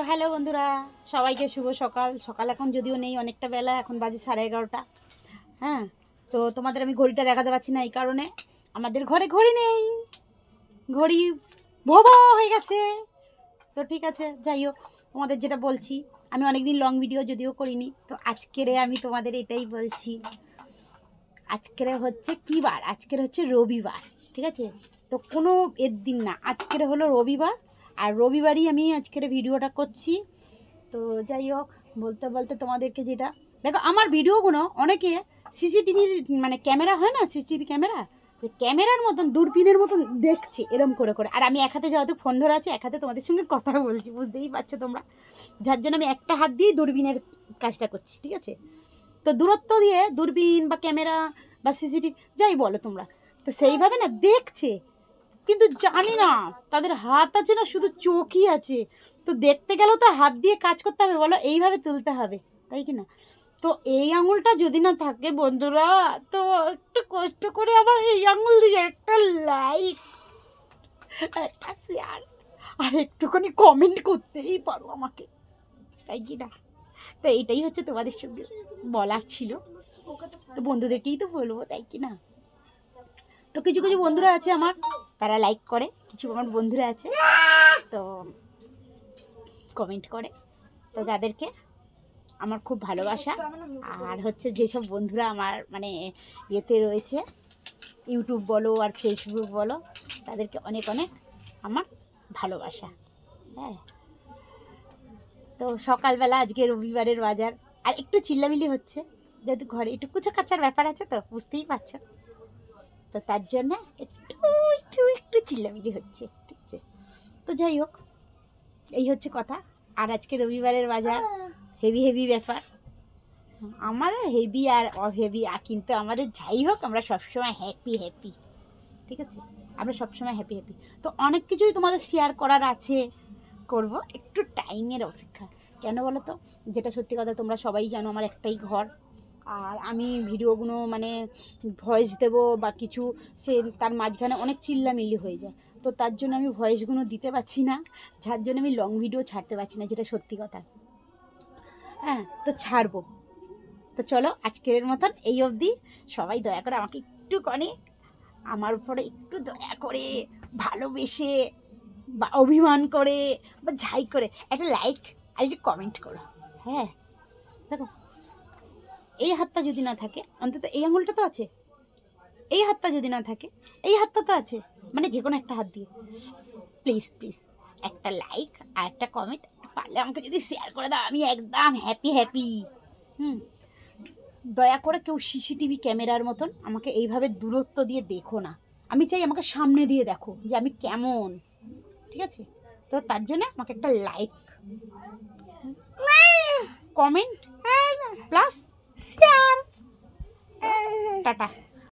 Hello বন্ধুরা, সবাইকে শুভ সকাল। সকাল এখন যদিও নেই, অনেকটা বেলা, এখন বাজে 11:30। হ্যাঁ, তো তোমাদের আমি ঘড়িটা দেখাতে পারছি না, এই কারণে আমাদের ঘরে ঘড়ি নেই, ঘড়ি ভোবা হয়ে গেছে। তো ঠিক আছে, যাই হোক, তোমাদের যেটা বলছি, আমি অনেকদিন লং ভিডিও যদিও করিনি, তো আজকেরে আমি তোমাদের এটাই বলছি। আজকের হচ্ছে কী বার? আজকের হচ্ছে রবিবার, ঠিক আছে? তো কোনো এর দিন না, আজকের হলো রবিবার, আর রবিবারই আমি আজকের ভিডিওটা করছি। তো যাই হোক, বলতে বলতে তোমাদেরকে যেটা দেখো, আমার ভিডিওগুলো অনেকে সিসিটিভির মানে ক্যামেরা হয় না, সিসিটিভি ক্যামেরা, ক্যামেরার মতন দূরবীনের মতন দেখছে এরম করে করে। আর আমি এক হাতে যেহেতু ফোন ধরে আছে, এক হাতে তোমাদের সঙ্গে কথা বলছি, বুঝতেই পারছো তোমরা, যার জন্য আমি একটা হাত দিয়েই দূরবীনের কাজটা করছি, ঠিক আছে? তো দূরত্ব দিয়ে দূরবীন বা ক্যামেরা বা সিসিটিভি যাই বলো তোমরা, তো সেইভাবে না দেখছে, কিন্তু জানি না তাদের হাত আছে না, শুধু চোখই আছে। তো দেখতে গেলেও তো হাত দিয়ে কাজ করতে হবে, বলো, এইভাবে তুলতে হবে, তাই কি না? তো এই আঙুলটা যদি না থাকে বন্ধুরা, তো একটু কষ্ট করে আবার এই আঙুল দিয়ে একটা লাইক, একটা শেয়ার আর একটুখানি কমেন্ট করতেই পারো আমাকে, তাই কি না? তো এইটাই হচ্ছে তোমাদের সঙ্গে বলার ছিল। তো বন্ধুদেরকেই তো বলবো, তাই কি না? তো কিছু কিছু বন্ধুরা আছে আমার, তারা লাইক করে, কিছু আমার বন্ধুরা আছে তো কমেন্ট করে, তো তাদেরকে আমার খুব ভালোবাসা। আর হচ্ছে যেসব বন্ধুরা আমার মানে ইয়েতে রয়েছে, ইউটিউব বলো আর ফেসবুক বলো, তাদেরকে অনেক অনেক আমার ভালোবাসা। হ্যাঁ, তো সকালবেলা আজকে রবিবারের বাজার, আর একটু চিল্লামিলি হচ্ছে, যেহেতু ঘরে একটু কুচো কাচার ব্যাপার আছে, তো বুঝতেই পারছো, তো তার জন্য একটু একটু একটু চিল্লামিলি হচ্ছে, ঠিক আছে? তো যাই হোক, এই হচ্ছে কথা। আর আজকে রবিবারের বাজার হেভি হেভি ব্যাপার, আমাদের হেভি আর অহেভি, কিন্তু আমাদের যাই হোক, আমরা সবসময় হ্যাপি হ্যাপি, ঠিক আছে? আমরা সবসময় হ্যাপি হ্যাপি। তো অনেক কিছুই তোমাদের শেয়ার করার আছে, করব, একটু টাইমের অপেক্ষা। কেন বলো তো, যেটা সত্যি কথা, তোমরা সবাই জানো আমার একটাই ঘর, আর আমি ভিডিওগুলো মানে ভয়েস দেবো বা কিছু, সে তার মাঝখানে অনেক চিল্লামিল্লি হয়ে যায়, তো তার জন্য আমি ভয়েসগুলো দিতে পারছি না, যার জন্য আমি লং ভিডিও ছাড়তে পারছি না, যেটা সত্যি কথা। হ্যাঁ, তো ছাড়বো। তো চলো, আজকের মতন এই অবধি। সবাই দয়া করে আমাকে একটুখানি, আমার উপরে একটু দয়া করে, ভালোবেসে বা অভিমান করে বা যাই করে একটা লাইক আর একটু কমেন্ট করো। হ্যাঁ, দেখো, এই হাতটা যদি না থাকে, অন্তত এই আঙুলটা তো আছে, এই হাতটা যদি না থাকে, এই হাতটা তো আছে, মানে যে কোনো একটা হাত দিয়ে প্লিজ প্লিজ একটা লাইক আর একটা কমেন্ট, পারলে আমাকে যদি শেয়ার করে দাও, আমি একদম হ্যাপি হ্যাপি। দয়া করে কেউ সিসিটিভি ক্যামেরার মতন আমাকে এইভাবে দূরত্ব দিয়ে দেখো না, আমি চাই আমাকে সামনে দিয়ে দেখো যে আমি কেমন, ঠিক আছে? তো তার জন্য আমাকে একটা like, comment plus share. Tata.